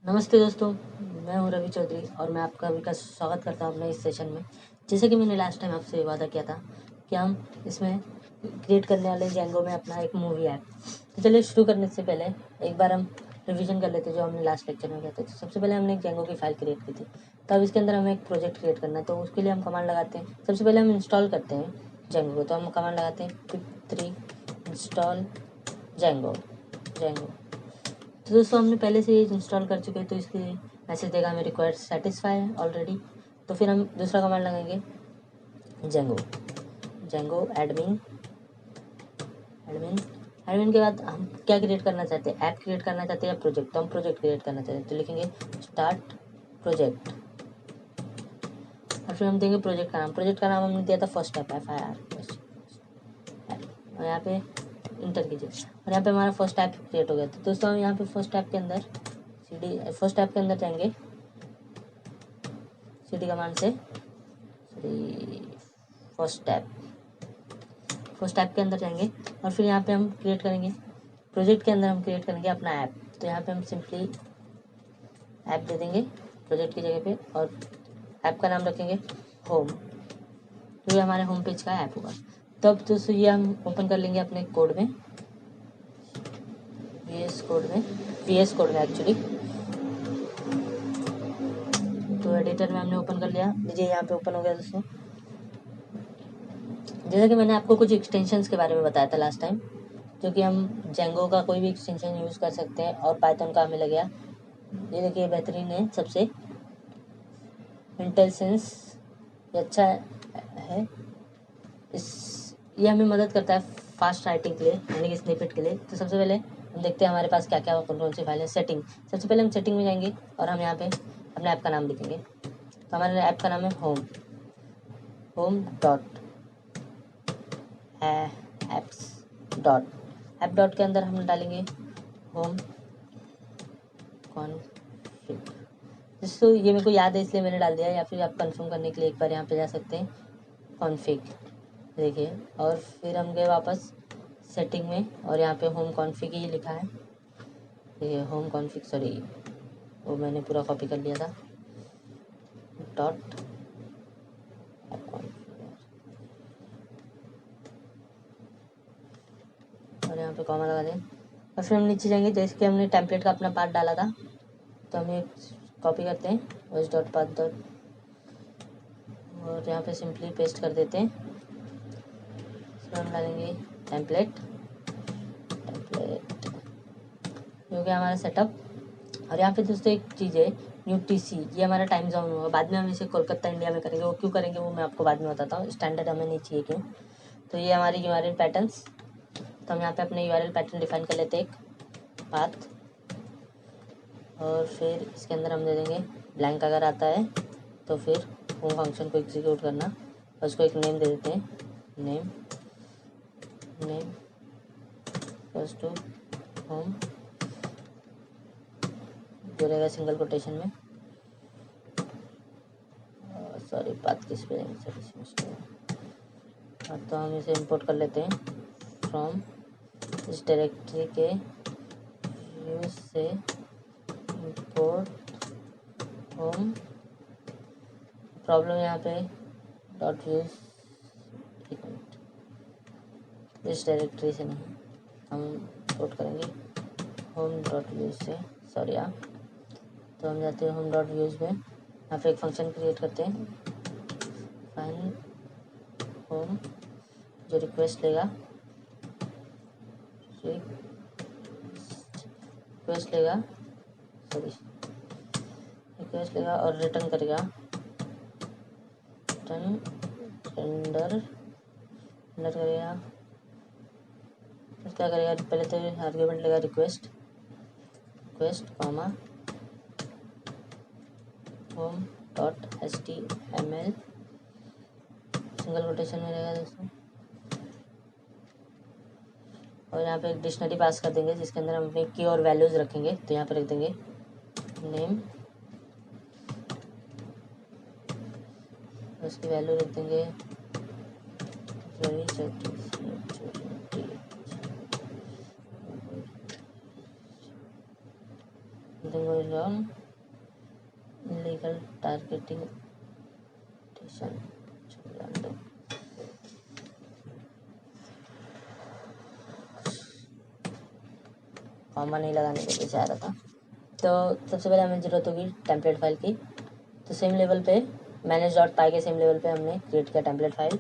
नमस्ते दोस्तों, मैं हूं रवि चौधरी और मैं आपका अभी का स्वागत करता हूं अपने इस सेशन में। जैसे कि मैंने लास्ट टाइम आपसे वादा किया था कि हम इसमें क्रिएट करने वाले जेंगो में अपना एक मूवी ऐप। तो चलिए शुरू करने से पहले एक बार हम रिवीजन कर लेते जो हमने लास्ट लेक्चर में किया था। तो सबसे पहले हमने एक जेंगो की फाइल क्रिएट की थी। तो अब इसके अंदर हमें एक प्रोजेक्ट क्रिएट करना है, तो उसके लिए हम कमांड लगाते हैं। सबसे पहले हम इंस्टॉल करते हैं जेंगो को, तो हम कमांड लगाते हैं pip3 इंस्टॉल जेंगो। तो दोस्तों हमने पहले से ये इंस्टॉल कर चुके हैं, तो इसलिए मैसेज देगा हमें रिक्वायर्ड सेटिस्फाई है ऑलरेडी। तो फिर हम दूसरा कमांड लगाएंगे जेंगो एडमिन एडमिन के बाद हम क्या क्रिएट करना चाहते हैं, ऐप क्रिएट करना चाहते हैं या प्रोजेक्ट। तो हम प्रोजेक्ट क्रिएट करना चाहते हैं, तो लिखेंगे स्टार्ट प्रोजेक्ट और फिर हम देंगे प्रोजेक्ट का नाम हमने दिया था फर्स्ट ऐप FIR और यहाँ पे इंटर कीजिए और यहाँ पे हमारा फर्स्ट ऐप क्रिएट हो गया। तो दोस्तों हम यहाँ पे फर्स्ट ऐप के अंदर जाएंगे cd कमांड से फर्स्ट ऐप के अंदर जाएंगे और फिर यहाँ पे हम क्रिएट करेंगे प्रोजेक्ट के अंदर हम क्रिएट करेंगे अपना ऐप। तो यहाँ पे हम सिंपली ऐप दे देंगे प्रोजेक्ट की जगह पे और ऐप का नाम रखेंगे होम। तो ये हमारे होम पेज का ऐप होगा। तब दोस्तों ये हम ओपन कर लेंगे अपने कोड में, VS कोड में एक्चुअली। तो एडिटर में हमने ओपन कर लिया, लीजिए यहाँ पे ओपन हो गया दोस्तों। जैसा कि मैंने आपको कुछ एक्सटेंशंस के बारे में बताया था लास्ट टाइम, जो कि हम जेंगो का कोई भी एक्सटेंशन यूज़ कर सकते हैं और पाइथन का हमें लग गया। ये देखिए बेहतरीन है सबसे इंटेलिजेंस, ये अच्छा है। ये हमें मदद करता है फास्ट राइटिंग के लिए, यानी कि स्निपेट के लिए। तो सबसे पहले हम देखते हैं हमारे पास क्या क्या कौन सी फाइल है। सेटिंग, सबसे पहले हम सेटिंग में जाएंगे और हम यहाँ पे अपने ऐप का नाम लिखेंगे। तो हमारे ऐप का नाम है होम ऐप डॉट के अंदर हम डालेंगे होम कॉन्फिग। जिसको ये मेरे को याद है इसलिए मैंने डाल दिया, या फिर आप कंफर्म करने के लिए एक बार यहाँ पे जा सकते हैं कॉन्फिग, देखिए। और फिर हम गए वापस सेटिंग में और यहाँ पे होम कॉन्फिग ही लिखा है, ये होम कॉन्फिग, सॉरी वो मैंने पूरा कॉपी कर लिया था डॉट और यहाँ पे कॉमा लगा दें। और फिर हम नीचे जाएंगे, जैसे कि हमने टेम्पलेट का अपना पार्ट डाला था, तो हम एक कॉपी करते हैं os डॉट पाथ डॉट और यहाँ पे सिंपली पेस्ट कर देते हैं। इसमें हम डालेंगे टेम्पलेट जो कि हमारा सेटअप। और यहाँ पे दोस्तों एक चीज़ है UTC, ये हमारा टाइम जोन होगा। बाद में हम इसे कोलकाता इंडिया में करेंगे, वो क्यों करेंगे वो मैं आपको बाद में बताता हूँ। स्टैंडर्ड हमें नहीं चाहिए क्यों। तो ये हमारी URL पैटर्न्स, तो हम यहाँ पे अपने URL पैटर्न डिफाइन कर लेते हैं एक पाथ और फिर इसके अंदर हम दे देंगे ब्लैंक। अगर आता है तो फिर होम फंक्शन को एग्जीक्यूट करना और उसको एक नेम दे देते हैं, नेम फर्स्ट टू होम जो रहेगा सिंगल कोटेशन में, सॉरी पाथ की स्पेलिंग तो हम इसे इंपोर्ट कर लेते हैं फ्रॉम इस डायरेक्टरी के यूज से इंपोर्ट होम। प्रॉब्लम यहाँ पे डॉट यूज, इस डायरेक्टरी से नहीं, हम इंपोर्ट करेंगे होम डॉट यूज से, सॉरी आप। तो हम जाते हैं होम डॉट यूज में, यहाँ पे एक फंक्शन क्रिएट करते हैं फाइन होम, जो रिक्वेस्ट लेगा और रिटर्न करेगा रेंडर करेगा। क्या करेगा, पहले तो आर्ग्यूमेंट लेगा request comma home dot HTML single quotation में रहेगा दोस्तों। और यहाँ पे एक डिक्शनरी पास कर देंगे जिसके अंदर हम अपनी की और वैल्यूज रखेंगे। तो यहाँ पे रख देंगे नेम, उसकी वैल्यू रख देंगे something going on, illegal targeting comma नहीं लगाने के लिए चाह रहा था। तो सबसे पहले हमें जरूरत होगी टेम्पलेट फाइल की। तो सेम लेवल पे manage.py के सेम लेवल पे हमने क्रिएट किया टेम्पलेट फाइल।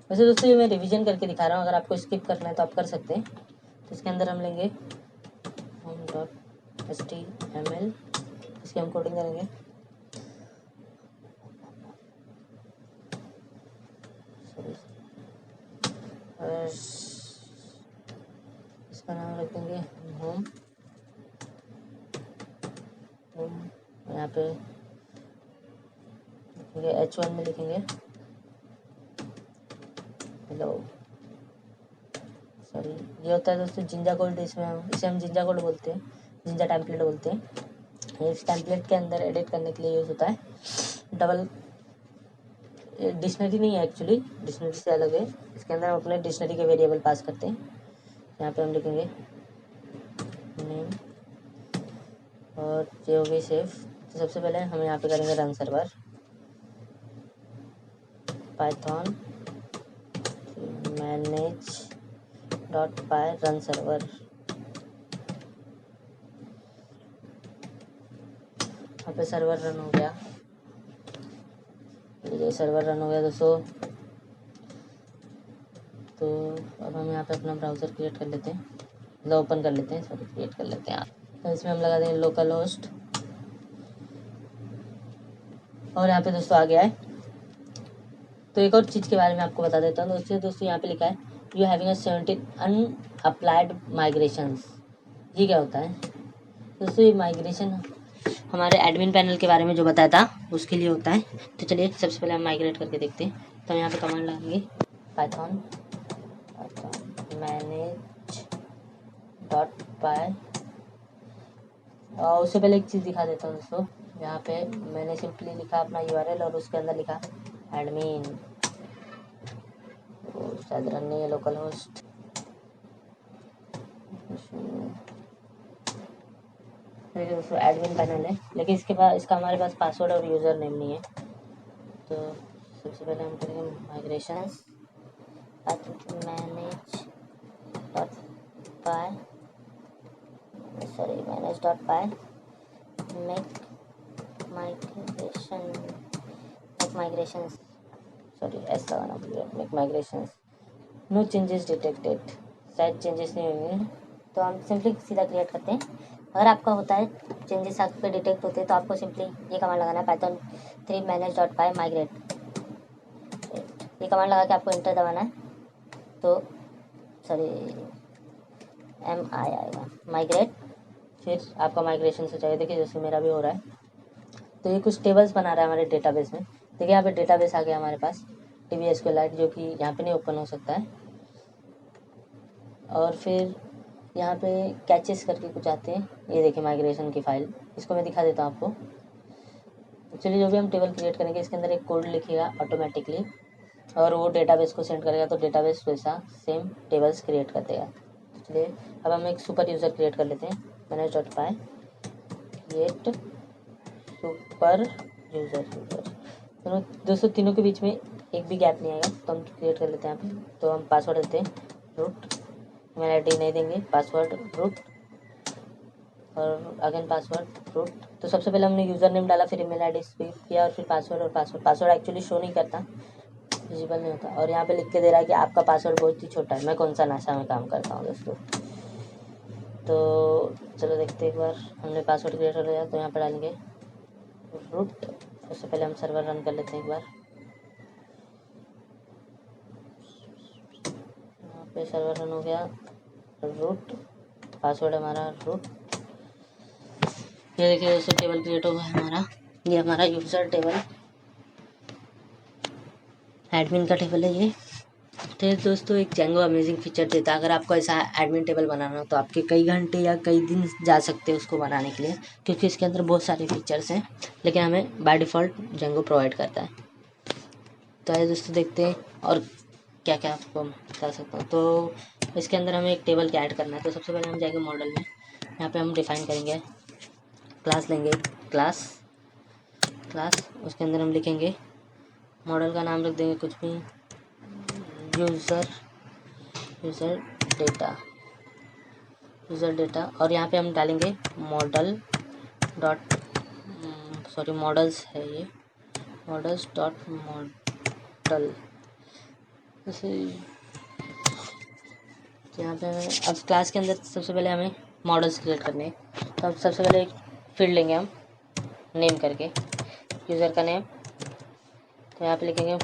वैसे दोस्तों ये मैं रिवीजन करके दिखा रहा हूँ, अगर आपको स्किप करना है तो आप कर सकते हैं। तो इसके अंदर हम लेंगे home.html, इसकी हम कोडिंग करेंगे। और इसका नाम रख देंगे होम। यहाँ पे लिखेंगे H1 में लिखेंगे हेलो। सॉरी, ये होता है दोस्तों जिंजा कोड, इसमें इसे हम जिंजा कोड बोलते हैं, जिंजा टेम्पलेट बोलते हैं। इस टेम्पलेट के अंदर एडिट करने के लिए यूज़ होता है। डबल डिक्शनरी नहीं है एक्चुअली, डिक्शनरी से अलग है। इसके अंदर हम अपने डिक्शनरी के वेरिएबल पास करते हैं। यहाँ पे हम लिखेंगे नेम और ये हो गई सेव। तो सबसे पहले हम यहाँ पे करेंगे run server Python manage.py run server. यहाँ पे सर्वर रन हो गया, ये सर्वर रन हो गया दोस्तों। तो अब हम यहाँ पे अपना ब्राउज़र क्रिएट कर लेते हैं, मतलब ओपन कर लेते हैं, सॉरी क्रिएट कर लेते हैं। तो इसमें हम लगा देंगे लोकल होस्ट और यहाँ पे दोस्तों आ गया है। तो एक और चीज़ के बारे में आपको बता देता हूँ दोस्तों यहाँ पे लिखा है यू हैविंग 17 अनअप्लाइड माइग्रेशंस। ये क्या होता है दोस्तों? ये माइग्रेशन हमारे एडमिन पैनल के बारे में जो बताया था उसके लिए होता है। तो चलिए सबसे पहले हम माइग्रेट करके देखते हैं। तो हम यहाँ पे कमांड लगाएंगे पाइथन manage.py। और उससे पहले एक चीज़ दिखा देता हूँ दोस्तों। यहाँ पे मैंने सिंपली लिखा अपना URL और उसके अंदर लिखा एडमिन, शायद रन नहीं है, लोकल होस्ट। देखिए दोस्तों एडमिन पैनल है, लेकिन इसका हमारे पास पासवर्ड और यूज़र नेम नहीं है। तो सबसे पहले हम करेंगे migrations manage.py make migrations sorry ऐसा लगाना पड़ेगा make migrations. No changes detected, शायद चेंजेस नहीं होंगे। तो हम सिंपली सीधा क्रिएट करते हैं। अगर आपका होता है चेंजेस आपके डिटेक्ट होते हैं तो आपको सिंपली ये कमांड लगाना है पाइथन 3 manage.py migrate। ये कमांड लगा के आपको इंटर दबाना है। तो सॉरी MI आएगा माइग्रेट, फिर आपका माइग्रेशन से चाहिए। देखिए जैसे मेरा भी हो रहा है। तो ये कुछ टेबल्स बना रहा है हमारे डेटाबेस में। देखिए यहाँ पे डेटाबेस आ गया हमारे पास DBSQLite, जो कि यहाँ पे नहीं ओपन हो सकता है। और फिर यहाँ पे कैचेस करके कुछ आते हैं, ये देखिए माइग्रेशन की फाइल, इसको मैं दिखा देता हूँ आपको। एक्चुअली जो भी हम टेबल क्रिएट करेंगे इसके अंदर एक कोड लिखेगा ऑटोमेटिकली और वो डेटाबेस को सेंड करेगा, तो डेटाबेस वैसा सेम टेबल्स क्रिएट कर देगा। चलिए अब हम एक सुपर यूज़र क्रिएट कर लेते हैं manage.py क्रिएट सुपर यूज़र। दोस्तों तीनों के बीच में एक भी गैप नहीं आएगा, तो हम क्रिएट कर लेते हैं यहाँ पे। तो हम पासवर्ड देते हैं रूट, ईमेल आईडी नहीं देंगे, पासवर्ड रूट और अगेन पासवर्ड रूट। तो सबसे पहले हमने यूज़र नेम डाला, फिर ईमेल आईडी किया और फिर पासवर्ड और पासवर्ड एक्चुअली शो नहीं करता, विजिबल नहीं होता। और यहाँ पे लिख के दे रहा है कि आपका पासवर्ड बहुत ही छोटा है। मैं कौन सा नाशा में काम करता हूँ दोस्तों। तो चलो देखते एक बार। हमने पासवर्ड क्रिएट कर लिया, तो यहाँ पर डालेंगे रूट। उससे पहले हम सर्वर रन कर लेते हैं एक बार। यहाँ पे सर्वर रन हो गया, रूट पासवर्ड हमारा रूट। ये देखिए दोस्तों टेबल क्रिएट हो गया हमारा, ये हमारा यूज़र टेबल एडमिन का टेबल है ये। फिर दोस्तों एक जेंगो अमेजिंग फीचर देता है। अगर आपको ऐसा एडमिन टेबल बनाना हो तो आपके कई घंटे या कई दिन जा सकते हैं उसको बनाने के लिए, क्योंकि इसके अंदर बहुत सारे फीचर्स हैं, लेकिन हमें बाय डिफ़ॉल्ट जेंगो प्रोवाइड करता है। तो आइए दोस्तों देखते हैं और क्या क्या आपको बता सकता हूँ। तो इसके अंदर हमें एक टेबल के ऐड करना है। तो सबसे पहले हम जाएंगे मॉडल में, यहाँ पे हम डिफाइन करेंगे, क्लास लेंगे, क्लास उसके अंदर हम लिखेंगे मॉडल का नाम रख देंगे कुछ भी, यूज़र डेटा और यहाँ पे हम डालेंगे मॉडल्स है ये, मॉडल्स डॉट मॉडल। जैसे यहाँ पे अब क्लास के अंदर सबसे पहले हमें मॉडल्स क्रिएट करने हैं, तो अब सबसे पहले एक फील्ड लेंगे हम नेम करके, यूज़र का नेम, तो यहाँ पे लिखेंगे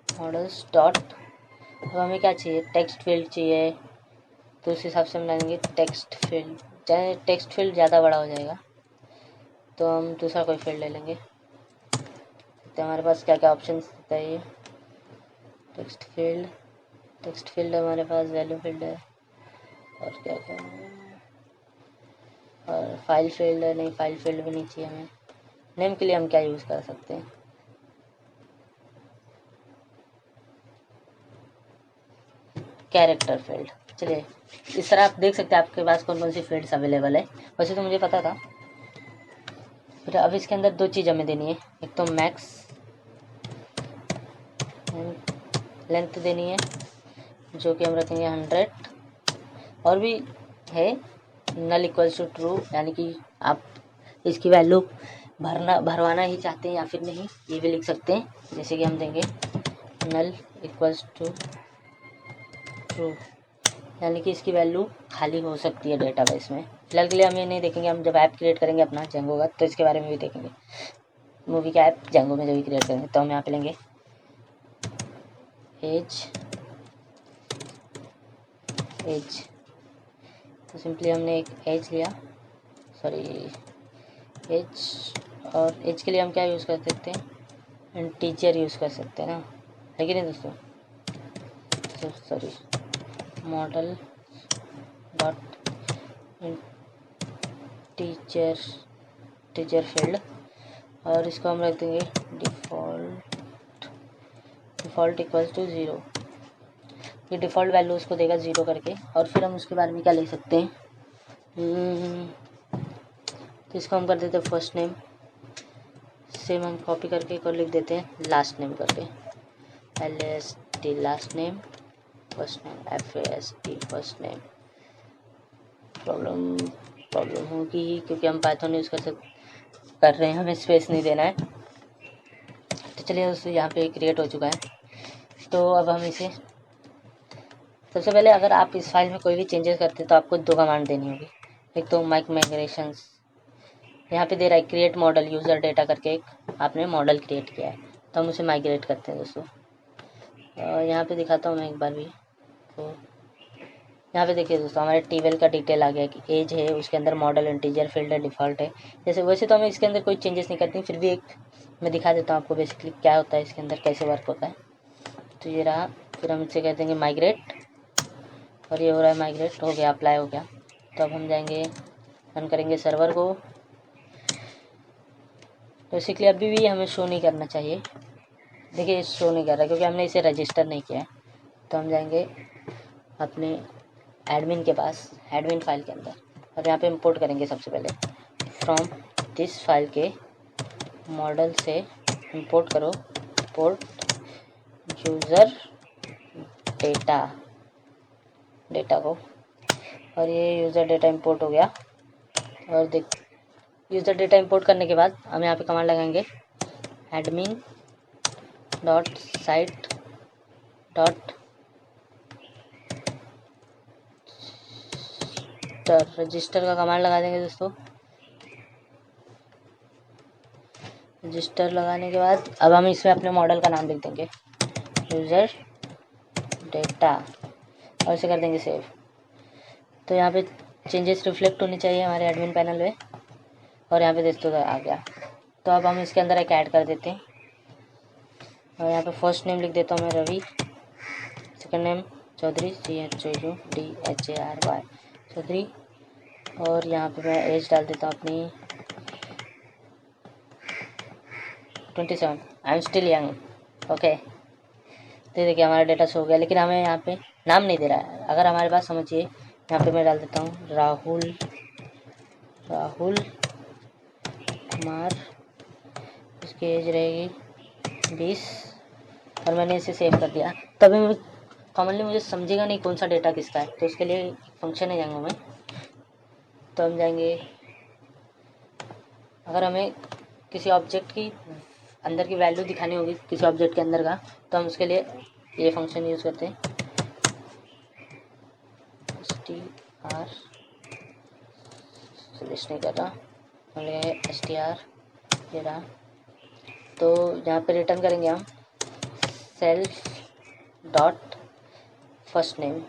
मॉडल्स डॉट, अब हमें क्या चाहिए, टेक्स्ट फील्ड चाहिए, तो उस हिसाब से हम डालेंगे टेक्स्ट फील्ड, चाहे टेक्स्ट फील्ड ज़्यादा बड़ा हो जाएगा तो हम दूसरा कोई फील्ड ले लेंगे। तो हमारे पास क्या क्या ऑप्शन होता है, ये टेक्स्ट फील्ड हमारे पास, वैल्यू फील्ड है और क्या क्या है, और फाइल फील्ड है, नहीं फाइल फील्ड भी नहीं चाहिए हमें। नेम के लिए हम क्या यूज़ कर सकते हैं, कैरेक्टर फील्ड। चलिए इस तरह आप देख सकते हैं आपके पास कौन कौन सी फील्ड्स अवेलेबल है, वैसे तो मुझे पता था। फिर अब इसके अंदर दो चीज़ हमें देनी है, एक तो मैक्स लेंथ देनी है जो कि हम रखेंगे 100, और भी है नल इक्वल्स टू ट्रू, यानी कि आप इसकी वैल्यू भरवाना ही चाहते हैं या फिर नहीं, ये भी लिख सकते हैं। जैसे कि हम देंगे नल इक्वल्स टू ट्रू, यानी कि इसकी वैल्यू खाली हो सकती है डेटाबेस में। फिलहाल के लिए हम ये नहीं देखेंगे, हम जब ऐप क्रिएट करेंगे अपना जेंगो का तो इसके बारे में भी देखेंगे, मूवी का ऐप जेंगो में जब भी क्रिएट करेंगे। तो हम यहाँ पे लेंगे एज, तो सिंपली हमने एक एज लिया, एज, और एज के लिए हम क्या यूज़ कर सकते हैं, इंटीजर यूज़ कर सकते हैं ना, है कि नहीं दोस्तों। मॉडल डॉट टीचर फील्ड, और इसको हम रख देंगे डिफ़ॉल्ट इक्वल्स टू 0, ये डिफ़ॉल्ट वैल्यू उसको देगा 0 करके। और फिर हम उसके बारे में क्या लिख सकते हैं, तो इसको हम कर देते हैं फर्स्ट नेम, सेम हम कॉपी करके एक और लिख देते हैं लास्ट नेम करके, LAST last name, first name FAST first name. Problem होगी क्योंकि हम पाइथन यूज़ कर रहे हैं, हमें स्पेस नहीं देना है। तो चलिए दोस्तों यहाँ पे क्रिएट हो चुका है। तो अब हम इसे, सबसे पहले अगर आप इस फाइल में कोई भी चेंजेस करते हैं तो आपको दो कमांड देनी होगी। एक तो माइग्रेशंस, यहाँ पे दे रहा है क्रिएट मॉडल यूज़र डेटा करके, एक आपने मॉडल क्रिएट किया है तो हम उसे माइग्रेट करते हैं दोस्तों। यहाँ पे दिखाता हूँ मैं एक बार भी, तो यहाँ पे देखिए दोस्तों हमारे टेबल का डिटेल आ गया कि एज है, उसके अंदर मॉडल इंटीजर फील्ड है, डिफ़ॉल्ट है। जैसे वैसे तो हमें इसके अंदर कोई चेंजेस नहीं करती, फिर भी एक मैं दिखा देता हूँ आपको बेसिकली क्या होता है इसके अंदर, कैसे वर्क होता है। तो ये रहा, फिर हम इसे कह देंगे माइग्रेट, और ये हो रहा है माइग्रेट, हो गया, अप्लाई हो गया। तो अब हम जाएंगे, रन करेंगे सर्वर को। बेसिकली अभी भी हमें शो नहीं करना चाहिए, देखिए शो नहीं कर रहा क्योंकि हमने इसे रजिस्टर नहीं किया है। तो हम जाएंगे अपने एडमिन के पास, एडमिन फाइल के अंदर, और यहाँ पे इंपोर्ट करेंगे सबसे पहले फ्रॉम दिस फाइल के मॉडल से इंपोर्ट करो, इंपोर्ट यूज़र डेटा को, और ये यूज़र डेटा इंपोर्ट हो गया। और देख यूज़र डेटा इंपोर्ट करने के बाद हम यहाँ पे कमांड लगाएंगे admin dot site dot register का कमांड लगा देंगे दोस्तों। रजिस्टर लगाने के बाद अब हम इसमें अपने मॉडल का नाम लिख देंगे यूज़र डेटा, और इसे कर देंगे सेव। तो यहाँ पे चेंजेस रिफ्लेक्ट होने चाहिए हमारे एडमिन पैनल में, और यहाँ पे दोस्तों आ गया। तो अब हम इसके अंदर एक ऐड कर देते हैं, और यहाँ पे फर्स्ट नेम लिख देता हूँ मैं Ravi, second name Choudhary CHOUDHARY Choudhary, और यहाँ पे मैं एज डाल देता हूँ अपनी 27, I am still young. Okay, तो देखिए हमारा डेटा शो हो गया, लेकिन हमें यहाँ पे नाम नहीं दे रहा है। अगर हमारे पास समझिए यहाँ पे मैं डाल देता हूँ राहुल कुमार, इसकी एज रहेगी 20 और मैंने इसे सेव कर दिया। तभी मैं कॉमनली मुझे समझेगा नहीं कौन सा डेटा किसका है, तो उसके लिए एक फंक्शन है जाएंगे में। तो हम जाएंगे, अगर हमें किसी ऑब्जेक्ट की अंदर की वैल्यू दिखानी होगी किसी ऑब्जेक्ट के अंदर का, तो हम उसके लिए ये फंक्शन यूज़ करते हैं str, सजेस्ट नहीं कर रहा, हम लेंगे str ये रहा। तो यहाँ पे रिटर्न करेंगे हम self dot first name,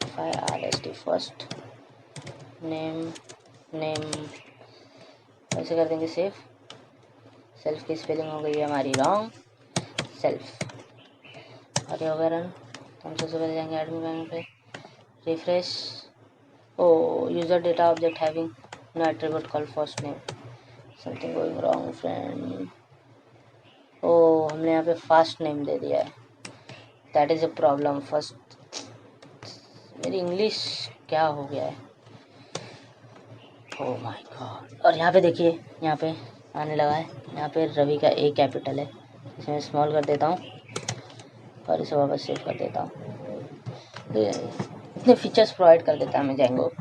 first first name ऐसे कर देंगे सेव। सेल्फ की स्पेलिंग हो गई है हमारी रॉन्ग, सेल्फ, और ये हो गया रन। तो हम सबसे पहले जाएंगे एडमिन पैनल पे, refresh, oh user data object having no attribute called first name, something going wrong friend. Oh हमने यहाँ पे फर्स्ट नेम दे दिया है, that is a problem. First, मेरी इंग्लिश क्या हो गया है, ओह माय गॉड। और यहाँ पे देखिए, यहाँ पे आने लगा है, यहाँ पे रवि का ए कैपिटल है, इसे मैं स्मॉल कर देता हूँ और इसे वापस सेव कर देता हूँ। तो इतने फीचर्स प्रोवाइड कर देता है हमें जेंगो।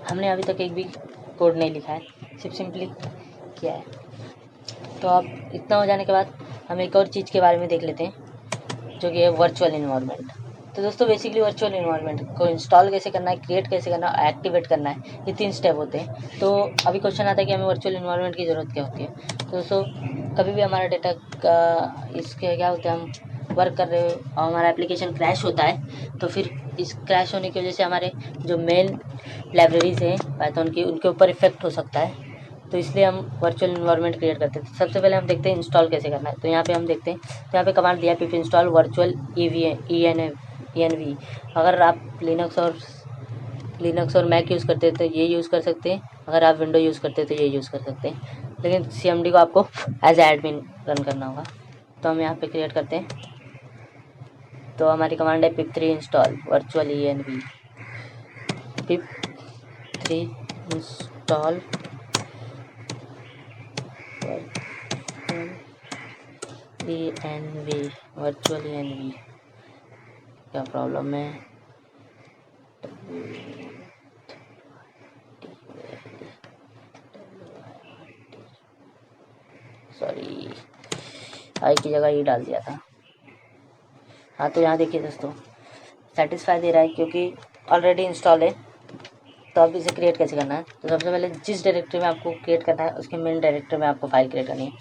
हमने अभी तक एक भी कोड नहीं लिखा है, सिर्फ सिंपली किया है। तो अब इतना हो जाने के बाद हम एक और चीज़ के बारे में देख लेते हैं, जो कि है वर्चुअल इन्वायरमेंट। तो दोस्तों बेसिकली वर्चुअल इन्वायरमेंट को इंस्टॉल कैसे करना है, क्रिएट कैसे करना है, एक्टिवेट करना है, ये 3 स्टेप होते हैं। तो अभी क्वेश्चन आता है कि हमें वर्चुअल इन्वायरमेंट की ज़रूरत क्या होती है। तो दोस्तों कभी भी हमारा डेटा का इसके क्या होता है, हम वर्क कर रहे हो और हमारा एप्लीकेशन क्रैश होता है, तो फिर इस क्रैश होने की वजह से हमारे जो मेन लाइब्रेरीज हैं पाइथन की, उनके ऊपर इफेक्ट हो सकता है। तो इसलिए हम वर्चुअल इन्वायरमेंट क्रिएट करते हैं। सबसे पहले हम देखते हैं इंस्टॉल कैसे करना है। तो यहाँ पे हम देखते हैं, तो यहाँ पे कमांड दिया पिप इंस्टॉल वर्चुअल ENV। अगर आप लिनक्स और मैक यूज़ करते हैं तो ये यूज़ कर सकते हैं, अगर आप विंडो यूज़ करते हैं तो ये यूज़ कर सकते हैं, लेकिन CMD को आपको एज एडमिन रन करना होगा। तो हम यहाँ पे क्रिएट करते हैं। तो हमारी कमांड है pip3 install virtual ENV, pip3 install ENV virtual ENV। क्या प्रॉब्लम है, सॉरी आई की जगह ये डाल दिया था। हाँ तो यहाँ देखिए दोस्तों, सेटिस्फाई दे रहा है क्योंकि ऑलरेडी इंस्टॉल है। तो अब इसे क्रिएट कैसे करना है, तो सबसे पहले जिस डायरेक्टरी में आपको क्रिएट करना है उसके मेन डायरेक्टरी में आपको फाइल क्रिएट करनी है।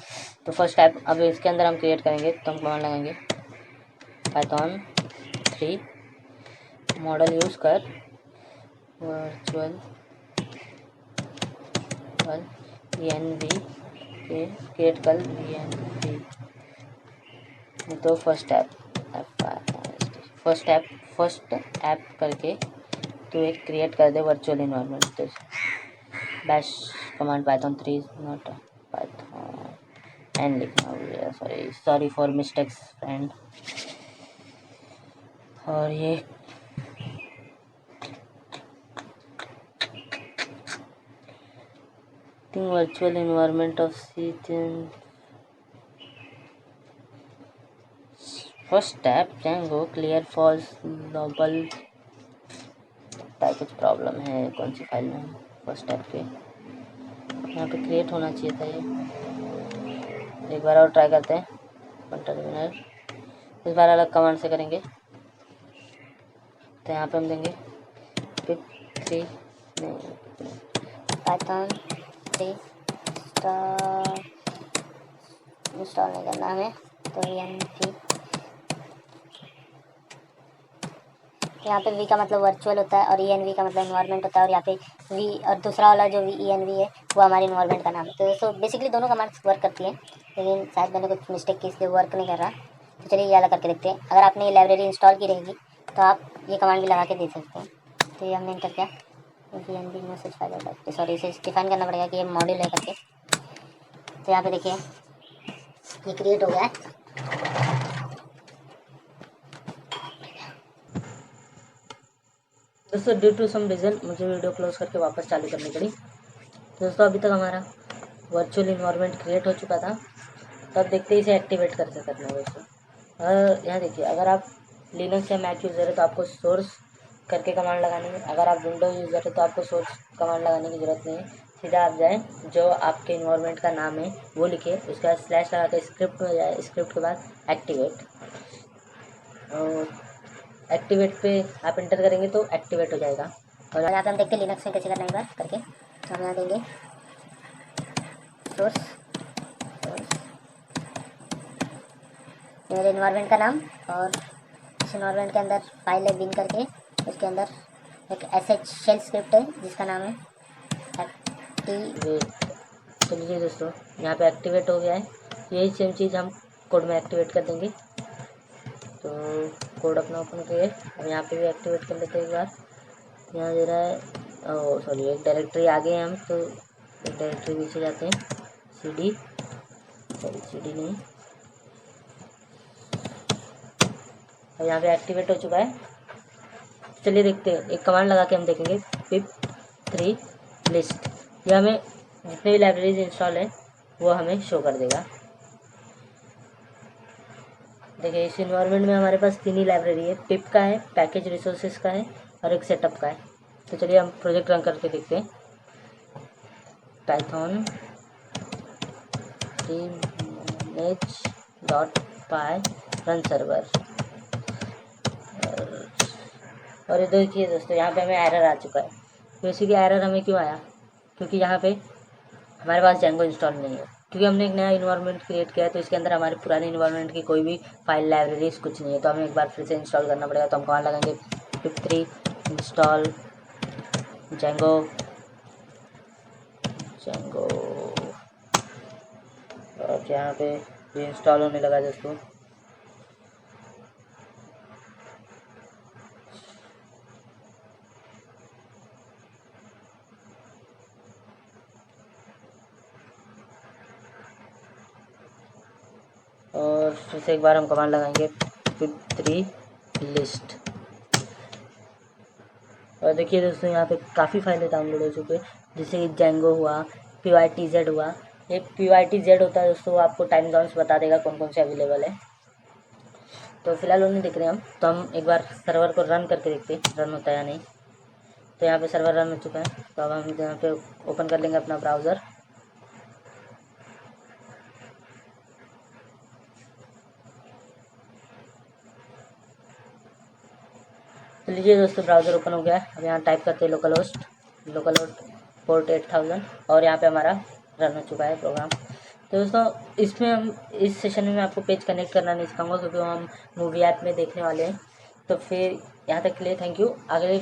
तो फर्स्ट टाइप अब इसके अंदर हम क्रिएट करेंगे, तो हम कमांड लगाएंगे पाइथन 3 मॉडल यूज़ कर वर्चुअल ENV के क्रिएट कर ENV। तो फर्स्ट ऐप करके तो एक क्रिएट कर दे वर्चुअल इन्वायरमेंट। तो bash command python 3 not python and लिखना होगा, सॉरी फॉर मिस्टेक्स फ्रेंड। और ये virtual environment off season first step django clear false global, कुछ प्रॉब्लम है कौन सी फाइल में। फर्स्ट स्टेप के यहाँ पे क्रिएट होना चाहिए था ये। एक बार और ट्राई करते हैं टर्मिनल, इस बार अलग कमांड से करेंगे। तो यहाँ पे हम देंगे pip3 पाइथन 3 इंस्टॉल नहीं करना हमें, तो ENV। यहाँ पे V का मतलब वर्चुअल होता है और ENV का मतलब इन्वायरमेंट होता है, और यहाँ पे V और दूसरा वाला जो ENV है वो हमारे इन्वायरमेंट का नाम है। तो दोस्तों बेसिकली दोनों कमांड्स वर्क करती हैं, लेकिन शायद मैंने कुछ मिस्टेक की इसलिए वर्क नहीं कर रहा। तो चलिए ये वाला करके देखते हैं। अगर आपने ये लाइब्रेरी इंस्टॉल की रहेगी तो आप ये कमांड भी लगा के देख सकते हैं। तो ये हमने इंटर किया ENV मैसेज फाइल होता है, सॉरी इसे डिफाइन करना पड़ेगा कि ये मॉड्यूल है करके। तो यहाँ पे देखिए ये क्रिएट हो गया है। दोस्तों ड्यू टू सम रीज़न मुझे वीडियो क्लोज करके वापस चालू करनी पड़ी। दोस्तों अभी तक हमारा वर्चुअल इन्वायरमेंट क्रिएट हो चुका था, तो अब देखते ही इसे एक्टिवेट करना है दोस्तों। यहाँ देखिए, अगर आप लिनक्स या मैक यूज़र है तो आपको सोर्स करके कमांड लगानी है। अगर आप विंडो यूज़र है तो आपको सोर्स कमांड लगाने की ज़रूरत नहीं है। सीधा आप जाएँ, जो आपके इन्वायरमेंट का नाम है वो लिखिए, उसके बाद स्लैश लगा के स्क्रिप्ट में जाए, स्क्रिप्ट के बाद एक्टिवेट, और एक्टिवेट पे आप इंटर करेंगे तो एक्टिवेट हो जाएगा। और यहाँ पे हम देखते हैं लिनक्स में कैसे करना है एक बार करके। तो हम यहाँ देंगे सोर्स, मेरे इन्वायरमेंट का नाम, और इस इन्वायरमेंट के अंदर फाइल है बिन करके, उसके अंदर एक sh शेल स्क्रिप्ट है जिसका नाम है एक्टिवेट। तो लीजिए दोस्तों, यहाँ पे एक्टिवेट हो गया है। यही सेम चीज़ हम कोड में एक्टिवेट कर देंगे। तो कोड अपना ओपन करिए, अब यहाँ पे भी एक्टिवेट कर लेते हैं एक बार। यहाँ दे रहा है, सॉरी, एक डायरेक्टरी आ गए हम, तो एक डायरेक्टरी पीछे जाते हैं, cd नहीं, और यहाँ पे एक्टिवेट हो चुका है। चलिए देखते हैं, एक कमांड लगा के हम देखेंगे pip3 लिस्ट। यह हमें जितने भी लाइब्रेरीज इंस्टॉल है वो हमें शो कर देगा। देखिए, इस इन्वायरमेंट में हमारे पास 3 ही लाइब्रेरी है, पिप का है, पैकेज रिसोर्सेज का है, और एक सेटअप का है। तो चलिए हम प्रोजेक्ट रन करके देखते हैं। python manage.py रन सर्वर, और ये देखिए दोस्तों, यहाँ पे हमें एरर आ चुका है। तो इसी की एरर हमें क्यों आया, क्योंकि यहाँ पे हमारे पास जेंगो इंस्टॉल नहीं है, क्योंकि हमने एक नया इन्वायरमेंट क्रिएट किया है। तो इसके अंदर हमारे पुराने इन्वायरमेंट की कोई भी फाइल लाइब्रेरीज कुछ नहीं है, तो हमें एक बार फिर से इंस्टॉल करना पड़ेगा। तो हम कहाँ लगाएंगे, pip3 इंस्टॉल जेंगो, और यहाँ पे ये इंस्टॉल होने लगा दोस्तों। और फिर से एक बार हम कमांड लगाएंगे pip3 लिस्ट, और देखिए दोस्तों, यहाँ पे काफ़ी फाइलें डाउनलोड हो चुके हैं, जैसे कि जेंगो हुआ, pytz हुआ। एक pytz होता है दोस्तों, वो आपको टाइम जोन्स बता देगा कौन कौन से अवेलेबल है। तो फिलहाल वो नहीं दिख रहे हम, तो हम एक बार सर्वर को रन करके देखते हैं रन होता है या नहीं। तो यहाँ पे सर्वर रन हो चुका है। तो अब हम यहाँ पे ओपन कर लेंगे अपना ब्राउज़र। तो लीजिए दोस्तों, ब्राउज़र ओपन हो गया है। अब यहाँ टाइप करते हैं लोकल होस्ट पोर्ट 8000, और यहाँ पे हमारा रन हो चुका है प्रोग्राम। तो दोस्तों, इसमें हम इस सेशन में मैं आपको पेज कनेक्ट करना नहीं सिखाऊंगा, क्योंकि हम मूवी ऐप में देखने वाले हैं। तो फिर यहाँ तक के लिए थैंक यू। अगले